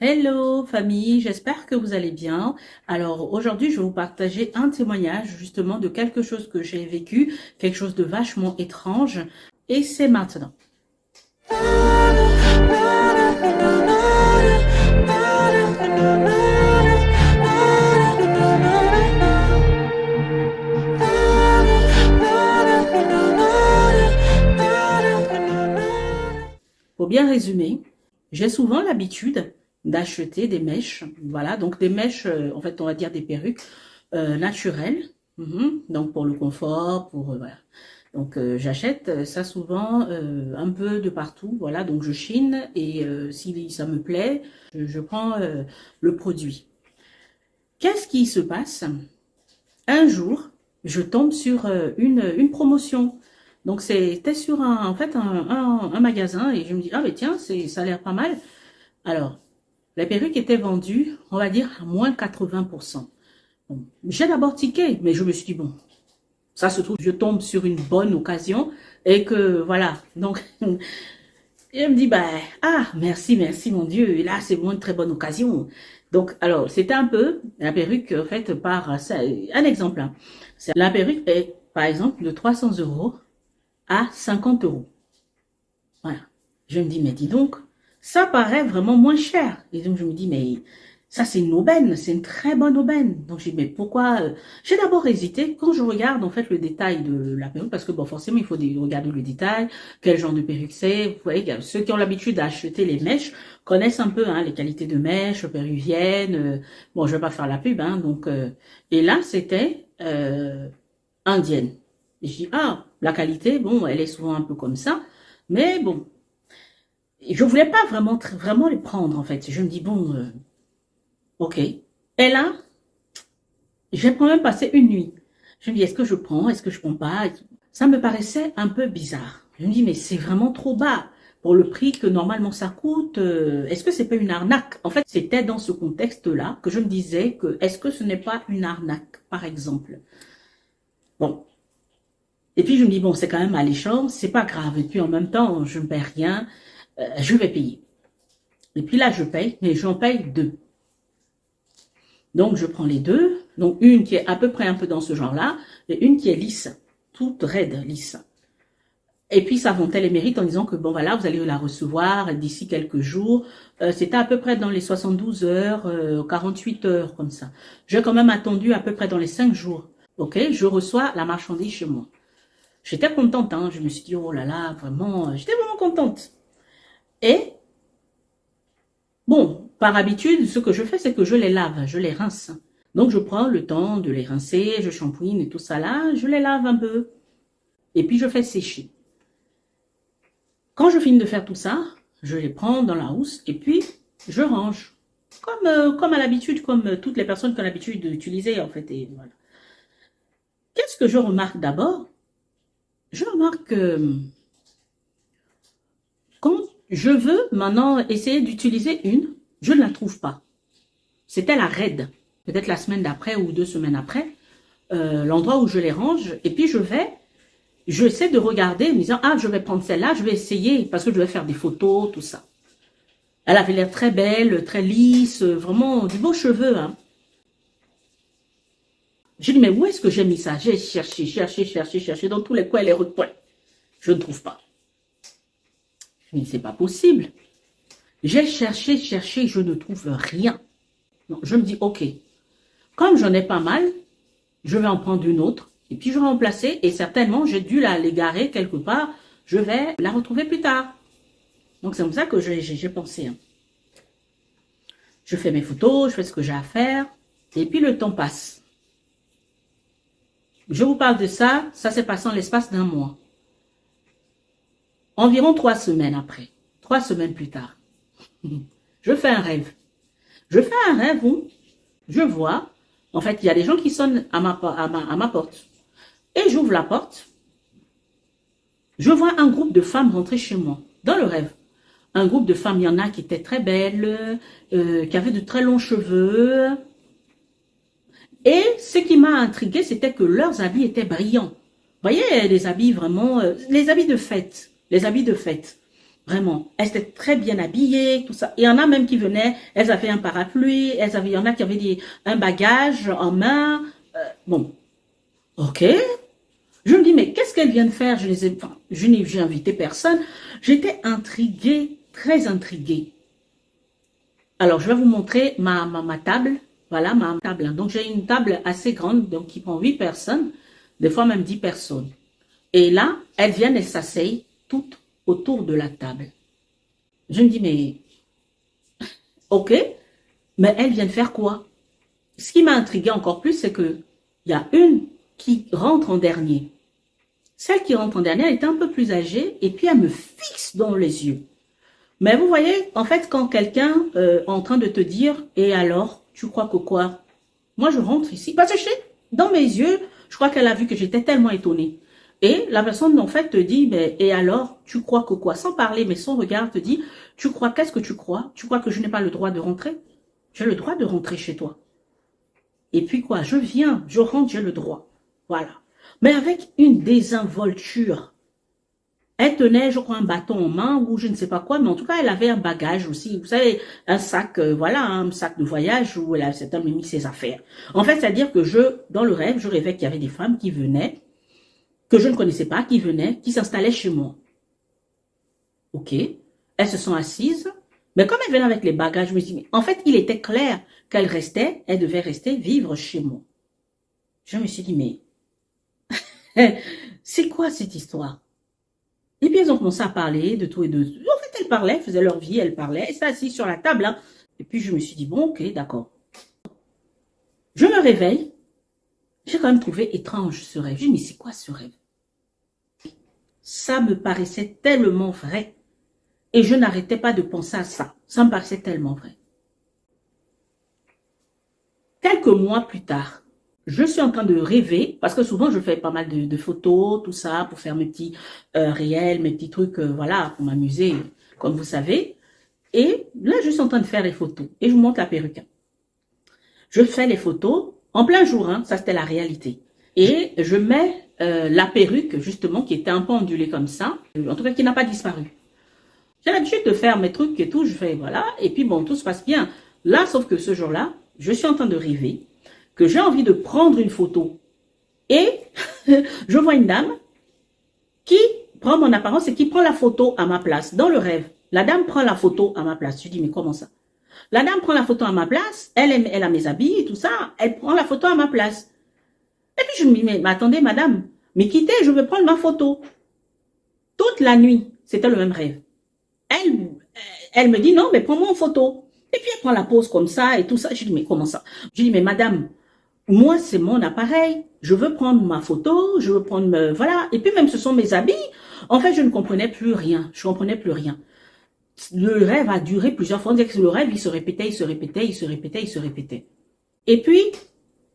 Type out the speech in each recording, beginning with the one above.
Hello famille, j'espère que vous allez bien. Alors aujourd'hui, je vais vous partager un témoignage justement de quelque chose que j'ai vécu, quelque chose de vachement étrange, et c'est maintenant. Pour bien résumer, j'ai souvent l'habitude d'acheter des mèches, voilà, donc des mèches, en fait, on va dire des perruques naturelles, donc pour le confort, voilà. Donc j'achète ça souvent un peu de partout, voilà, donc je chine et si ça me plaît, je prends le produit. Qu'est-ce qui se passe? Un jour, je tombe sur une promotion. Donc c'était sur en fait un magasin et je me dis ah mais tiens ça a l'air pas mal. Alors les perruques étaient vendues on va dire à moins 80%. Bon, j'ai d'abord tiqué mais je me suis dit bon ça se trouve je tombe sur une bonne occasion et que voilà donc et elle me dit bah ah merci mon Dieu et là c'est vraiment une très bonne occasion. Donc alors c'était un peu la perruque en fait par ça, un exemple, hein. La perruque est par exemple de 300 € à 50 €. Voilà. Je me dis, mais dis donc, ça paraît vraiment moins cher. Et donc, je me dis, mais ça, c'est une aubaine, c'est une très bonne aubaine. Donc, je dis, mais pourquoi J'ai d'abord hésité quand je regarde, en fait, le détail de la perruque, parce que, bon, forcément, il faut regarder le détail, quel genre de perruque c'est. Vous voyez, ceux qui ont l'habitude d'acheter les mèches connaissent un peu hein, les qualités de mèches péruviennes. Bon, je vais pas faire la pub, hein, donc... et là, c'était indienne. Et je dis, ah, la qualité, bon, elle est souvent un peu comme ça, mais bon, je voulais pas vraiment les prendre, en fait. Je me dis, bon, ok. Et là, j'ai quand même passé une nuit. Je me dis, est-ce que je prends, est-ce que je prends pas? Ça me paraissait un peu bizarre. Je me dis, mais c'est vraiment trop bas pour le prix que normalement ça coûte. Est-ce que c'est pas une arnaque? En fait, c'était dans ce contexte-là que je me disais que, est-ce que ce n'est pas une arnaque, par exemple? Bon, et puis je me dis, bon, c'est quand même alléchant, c'est pas grave. Et puis en même temps, je ne paie rien, je vais payer. Et puis là, je paye, mais j'en paye deux. Donc je prends les deux, donc une qui est à peu près un peu dans ce genre-là, et une qui est lisse, toute raide, lisse. Et puis ça vantait les mérites en disant que bon voilà, vous allez la recevoir d'ici quelques jours. C'était à peu près dans les 72 heures, 48 heures, comme ça. J'ai quand même attendu à peu près dans les 5 jours. Ok, je reçois la marchandise chez moi. J'étais contente, hein. Je me suis dit, oh là là, vraiment, j'étais vraiment contente. Et, bon, par habitude, ce que je fais, c'est que je les lave, je les rince. Donc, je prends le temps de les rincer, je shampouine et tout ça là, je les lave un peu. Et puis, je fais sécher. Quand je finis de faire tout ça, je les prends dans la housse et puis, je range. Comme à l'habitude, comme toutes les personnes qui ont l'habitude d'utiliser, en fait. Et voilà. Qu'est-ce que je remarque d'abord? Je remarque que quand je veux maintenant essayer d'utiliser une, je ne la trouve pas. C'était la raide. Peut-être la semaine d'après ou 2 semaines après, l'endroit où je les range. Et puis j'essaie de regarder en me disant, ah, je vais prendre celle-là, je vais essayer parce que je vais faire des photos, tout ça. Elle avait l'air très belle, très lisse, vraiment du beau cheveu. Hein. J'ai dit, mais où est-ce que j'ai mis ça? J'ai cherché dans tous les coins et les recoins. Je ne trouve pas. Je me dis, c'est pas possible. J'ai cherché, je ne trouve rien. Donc, je me dis, ok, comme j'en ai pas mal, je vais en prendre une autre, et puis je vais remplacer, et certainement, j'ai dû l'égarer quelque part, je vais la retrouver plus tard. Donc, c'est comme ça que j'ai pensé. Hein. Je fais mes photos, je fais ce que j'ai à faire, et puis le temps passe. Je vous parle de ça, ça s'est passé en l'espace d'un mois. Environ 3 semaines après, 3 semaines plus tard, je fais un rêve. Je fais un rêve où je vois, en fait, il y a des gens qui sonnent à ma porte. Et j'ouvre la porte. Je vois un groupe de femmes rentrer chez moi, dans le rêve. Un groupe de femmes, il y en a qui étaient très belles, qui avaient de très longs cheveux. Et ce qui m'a intriguée, c'était que leurs habits étaient brillants. Vous voyez, les habits vraiment, les habits de fête. Les habits de fête. Vraiment. Elles étaient très bien habillées, tout ça. Il y en a même qui venaient, elles avaient un parapluie, il y en a qui avaient un bagage en main. Bon, ok. Je me dis, mais qu'est-ce qu'elles viennent faire? Enfin, j'ai invité personne. J'étais intriguée, très intriguée. Alors, je vais vous montrer ma table. Voilà, ma table. Donc, j'ai une table assez grande, donc qui prend 8 personnes, des fois même 10 personnes. Et là, elles viennent, elles s'asseyent toutes autour de la table. Je me dis, mais, ok, mais elles viennent faire quoi? Ce qui m'a intriguée encore plus, c'est que il y a une qui rentre en dernier. Celle qui rentre en dernier, elle était un peu plus âgée, et puis elle me fixe dans les yeux. Mais vous voyez, en fait, quand quelqu'un est en train de te dire, et alors, tu crois que quoi? Moi, je rentre ici, parce que dans mes yeux, je crois qu'elle a vu que j'étais tellement étonnée. Et la personne, en fait, te dit, mais, et alors, tu crois que quoi? Sans parler, mais son regard te dit, tu crois, qu'est-ce que tu crois? Tu crois que je n'ai pas le droit de rentrer? J'ai le droit de rentrer chez toi. Et puis quoi? Je viens, je rentre, j'ai le droit. Voilà. Mais avec une désinvolture. Elle tenait, je crois, un bâton en main ou je ne sais pas quoi, mais en tout cas, elle avait un bagage aussi. Vous savez, un sac, voilà, un sac de voyage où elle a certainement mis ses affaires. En fait, c'est-à-dire que dans le rêve, je rêvais qu'il y avait des femmes qui venaient, que je ne connaissais pas, qui venaient, qui s'installaient chez moi. Ok. Elles se sont assises. Mais comme elles venaient avec les bagages, je me suis dit, mais en fait, il était clair qu'elles devaient rester vivre chez moi. Je me suis dit, mais c'est quoi cette histoire? Et puis, elles ont commencé à parler de tout et de tout. En fait, elles parlaient, faisaient leur vie, elles parlaient. Elles s'étaient assises sur la table. Hein. Et puis, je me suis dit, bon, ok, d'accord. Je me réveille. J'ai quand même trouvé étrange ce rêve. Je me dis, mais c'est quoi ce rêve? Ça me paraissait tellement vrai. Et je n'arrêtais pas de penser à ça. Ça me paraissait tellement vrai. Quelques mois plus tard, je suis en train de rêver, parce que souvent je fais pas mal de photos, tout ça, pour faire mes petits réels, mes petits trucs, voilà, pour m'amuser, comme vous savez. Et là, je suis en train de faire les photos. Et je vous montre la perruque. Je fais les photos en plein jour, hein, ça c'était la réalité. Et je mets la perruque, justement, qui était un peu ondulée comme ça, en tout cas qui n'a pas disparu. J'ai l'habitude de faire mes trucs et tout, je fais voilà, et puis bon, tout se passe bien. Là, sauf que ce jour-là, je suis en train de rêver, que j'ai envie de prendre une photo. Et je vois une dame qui prend mon apparence et qui prend la photo à ma place, dans le rêve. La dame prend la photo à ma place. Je dis, mais comment ça? La dame prend la photo à ma place, elle a mes habits et tout ça, elle prend la photo à ma place. Et puis je me dis, mais attendez, madame, mais quittez, je veux prendre ma photo. Toute la nuit, c'était le même rêve. Elle me dit, non, mais prends-moi en photo. Et puis elle prend la pose comme ça et tout ça. Je dis, mais comment ça? Je dis, mais madame, moi, c'est mon appareil. Je veux prendre ma photo, je veux prendre, voilà. Et puis même, ce sont mes habits. En fait, je ne comprenais plus rien. Je ne comprenais plus rien. Le rêve a duré plusieurs fois. On disait que le rêve, il se répétait, il se répétait, il se répétait, il se répétait. Et puis,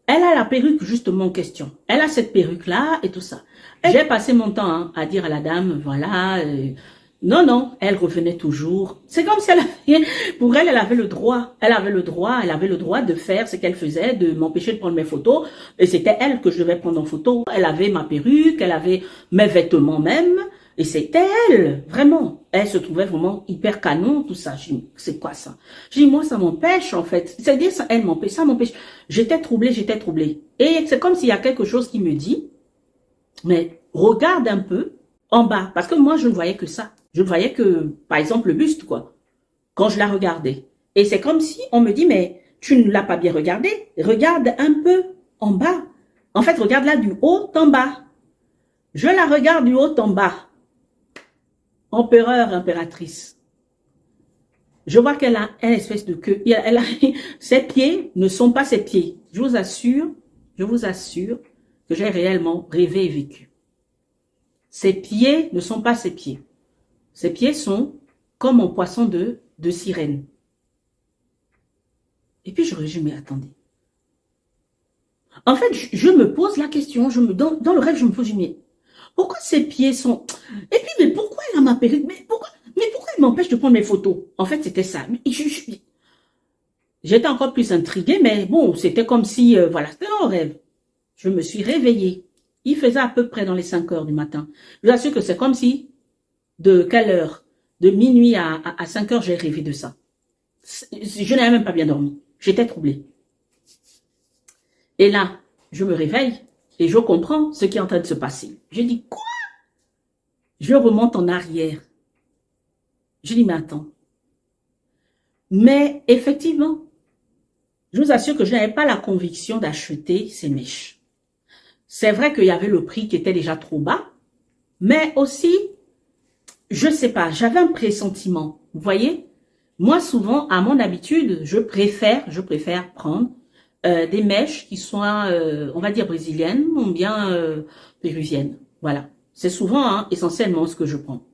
elle a la perruque justement en question. Elle a cette perruque-là et tout ça. J'ai passé mon temps hein, à dire à la dame, voilà... non, non, elle revenait toujours. C'est comme si pour elle, elle avait le droit. Elle avait le droit de faire ce qu'elle faisait, de m'empêcher de prendre mes photos. Et c'était elle que je devais prendre en photo. Elle avait ma perruque, elle avait mes vêtements même. Et c'était elle, vraiment. Elle se trouvait vraiment hyper canon, tout ça. Je dis, c'est quoi ça? Je dis, moi, ça m'empêche, en fait. C'est-à-dire, ça m'empêche. J'étais troublée, j'étais troublée. Et c'est comme s'il y a quelque chose qui me dit, mais regarde un peu en bas. Parce que moi, je ne voyais que ça. Je ne voyais que, par exemple, le buste, quoi. Quand je la regardais. Et c'est comme si on me dit, mais tu ne l'as pas bien regardé. Regarde un peu en bas. En fait, regarde-la du haut en bas. Je la regarde du haut en bas. Empereur, impératrice. Je vois qu'elle a une espèce de queue. Ses pieds ne sont pas ses pieds. Je vous assure que j'ai réellement rêvé et vécu. Ses pieds ne sont pas ses pieds. Ses pieds sont comme un poisson de sirène. Et puis je me dis, attendez. En fait, je me pose la question, dans le rêve, je me pose, mais pourquoi ses pieds sont... Et puis, mais pourquoi elle a ma perruque? Mais pourquoi elle m'empêche de prendre mes photos? En fait, c'était ça. J'étais encore plus intriguée, mais bon, c'était comme si, voilà, c'était dans le rêve. Je me suis réveillée. Il faisait à peu près dans les 5 heures du matin. Je vous assure que c'est comme si, de quelle heure? De minuit à 5 heures, j'ai rêvé de ça. Je n'avais même pas bien dormi. J'étais troublée. Et là, je me réveille et je comprends ce qui est en train de se passer. Je dis, quoi? Je remonte en arrière. Je dis, mais attends. Mais effectivement, je vous assure que je n'avais pas la conviction d'acheter ces mèches. C'est vrai qu'il y avait le prix qui était déjà trop bas, mais aussi, je sais pas, j'avais un pressentiment. Vous voyez? Moi, souvent, à mon habitude, je préfère prendre des mèches qui soient, on va dire, brésiliennes ou bien péruviennes. Voilà. C'est souvent, hein, essentiellement, ce que je prends.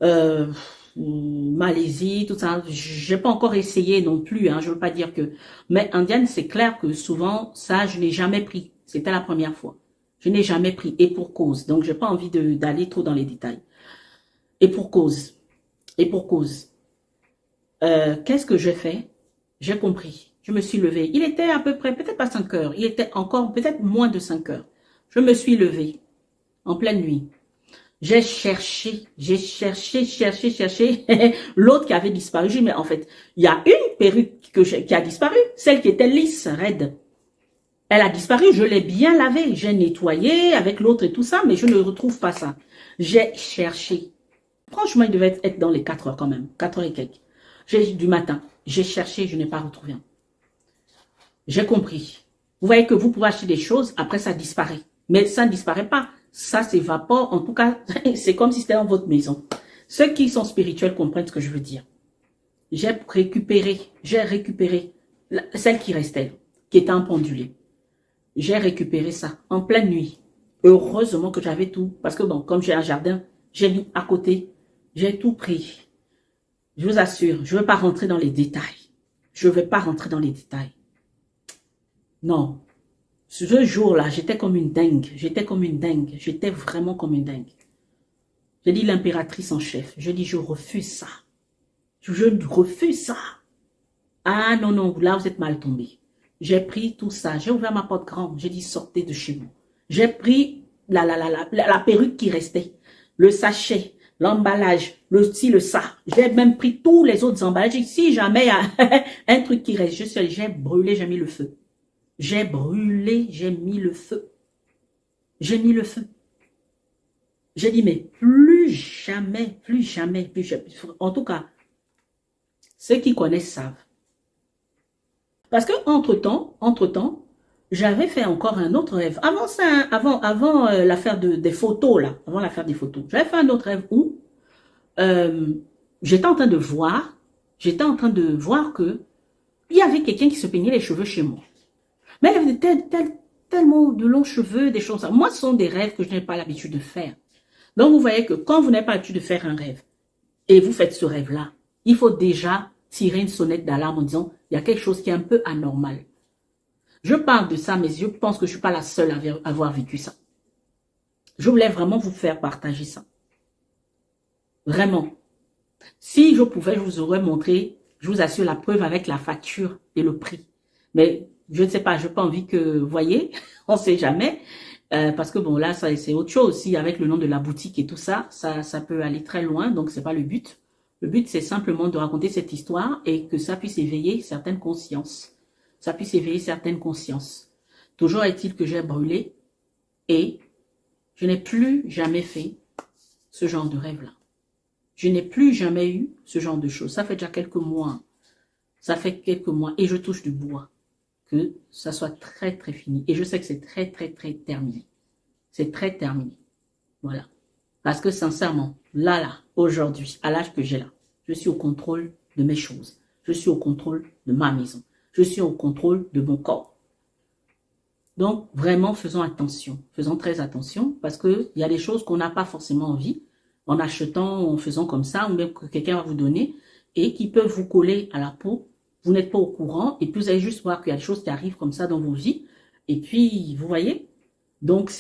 Euh, Malaisie, tout ça. J'ai pas encore essayé non plus, hein, je veux pas dire que. Mais indienne, c'est clair que souvent, ça, je n'ai jamais pris. C'était la première fois. Je n'ai jamais pris, et pour cause. Donc, j'ai pas envie d'aller trop dans les détails. Et pour cause. Et pour cause. Qu'est-ce que j'ai fait? J'ai compris. Je me suis levée. Il était à peu près, peut-être pas 5 heures. Il était encore peut-être moins de 5 heures. Je me suis levée en pleine nuit. J'ai cherché. L'autre qui avait disparu. J'ai dit, mais en fait, il y a une perruque qui a disparu. Celle qui était lisse, raide. Elle a disparu. Je l'ai bien lavée. J'ai nettoyé avec l'autre et tout ça, mais je ne retrouve pas ça. J'ai cherché. Franchement, il devait être dans les 4 heures quand même. 4 heures et quelques. Du matin. J'ai cherché, je n'ai pas retrouvé. J'ai compris. Vous voyez que vous pouvez acheter des choses, après ça disparaît. Mais ça ne disparaît pas. Ça s'évapore. En tout cas, c'est comme si c'était dans votre maison. Ceux qui sont spirituels comprennent ce que je veux dire. J'ai récupéré celle qui restait, qui était en pendulé. J'ai récupéré ça en pleine nuit. Heureusement que j'avais tout. Parce que bon, comme j'ai un jardin, j'ai mis à côté. J'ai tout pris. Je vous assure, je ne veux pas rentrer dans les détails. Je ne vais pas rentrer dans les détails. Non. Ce jour-là, j'étais comme une dingue. J'étais comme une dingue. J'étais vraiment comme une dingue. J'ai dit l'impératrice en chef. Je dis, je refuse ça. Je refuse ça. Ah non, non, là, vous êtes mal tombé. J'ai pris tout ça. J'ai ouvert ma porte grande. J'ai dit, sortez de chez vous. J'ai pris la perruque qui restait, le sachet, l'emballage, le ça. J'ai même pris tous les autres emballages. Si jamais il y a un truc qui reste, j'ai brûlé, j'ai mis le feu. J'ai brûlé, j'ai mis le feu. J'ai mis le feu. J'ai dit, mais plus jamais, plus jamais, plus jamais. En tout cas, ceux qui connaissent savent. Parce que entre-temps, j'avais fait encore un autre rêve. Avant ça, avant l'affaire des photos, là, avant l'affaire des photos, j'avais fait un autre rêve où j'étais en train de voir que il y avait quelqu'un qui se peignait les cheveux chez moi. Mais elle avait tellement de longs cheveux, des choses. Moi, ce sont des rêves que je n'ai pas l'habitude de faire. Donc, vous voyez que quand vous n'avez pas l'habitude de faire un rêve et vous faites ce rêve-là, il faut déjà tirer une sonnette d'alarme en disant, il y a quelque chose qui est un peu anormal. Je parle de ça, mais je pense que je ne suis pas la seule à avoir vécu ça. Je voulais vraiment vous faire partager ça. Vraiment. Si je pouvais, je vous aurais montré, je vous assure, la preuve avec la facture et le prix. Mais je ne sais pas, je n'ai pas envie que vous voyez, on ne sait jamais. Parce que bon, là, c'est autre chose aussi, avec le nom de la boutique et tout ça, ça peut aller très loin, donc c'est pas le but. Le but, c'est simplement de raconter cette histoire et que ça puisse éveiller certaines consciences. Ça puisse éveiller certaines consciences. Toujours est-il que j'ai brûlé et je n'ai plus jamais fait ce genre de rêve-là. Je n'ai plus jamais eu ce genre de choses. Ça fait déjà quelques mois. Ça fait quelques mois et je touche du bois. Que ça soit très, très fini. Et je sais que c'est très, très, très terminé. C'est très terminé. Voilà. Parce que sincèrement, là, aujourd'hui, à l'âge que j'ai là, je suis au contrôle de mes choses. Je suis au contrôle de ma maison. Je suis au contrôle de mon corps. Donc, vraiment, faisons attention. Faisons très attention parce qu'il y a des choses qu'on n'a pas forcément envie en achetant, en faisant comme ça, ou même que quelqu'un va vous donner et qui peuvent vous coller à la peau. Vous n'êtes pas au courant et puis vous allez juste voir qu'il y a des choses qui arrivent comme ça dans vos vies. Et puis, vous voyez, donc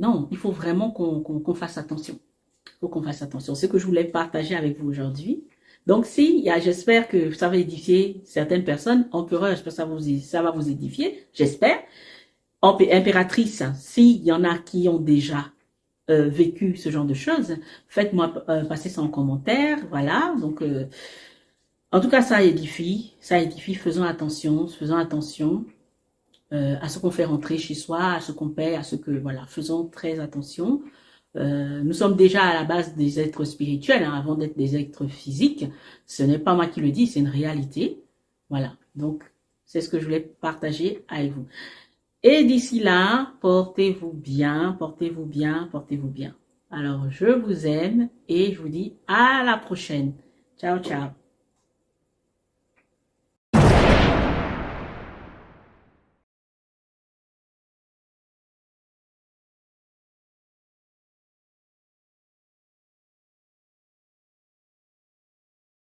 non, il faut vraiment qu'on fasse attention. Il faut qu'on fasse attention. C'est ce que je voulais partager avec vous aujourd'hui. Donc, j'espère que ça va édifier certaines personnes. Empereur, j'espère que ça va vous édifier. J'espère. Impératrice, s'il y en a qui ont déjà vécu ce genre de choses, faites-moi passer ça en commentaire, voilà. Donc, en tout cas, ça édifie, faisons attention à ce qu'on fait rentrer chez soi, à ce qu'on paie, à ce que, voilà, faisons très attention. Nous sommes déjà à la base des êtres spirituels, hein, avant d'être des êtres physiques. Ce n'est pas moi qui le dis, c'est une réalité. Voilà, donc c'est ce que je voulais partager avec vous. Et d'ici là, portez-vous bien, portez-vous bien, portez-vous bien. Alors, je vous aime et je vous dis à la prochaine. Ciao, ciao.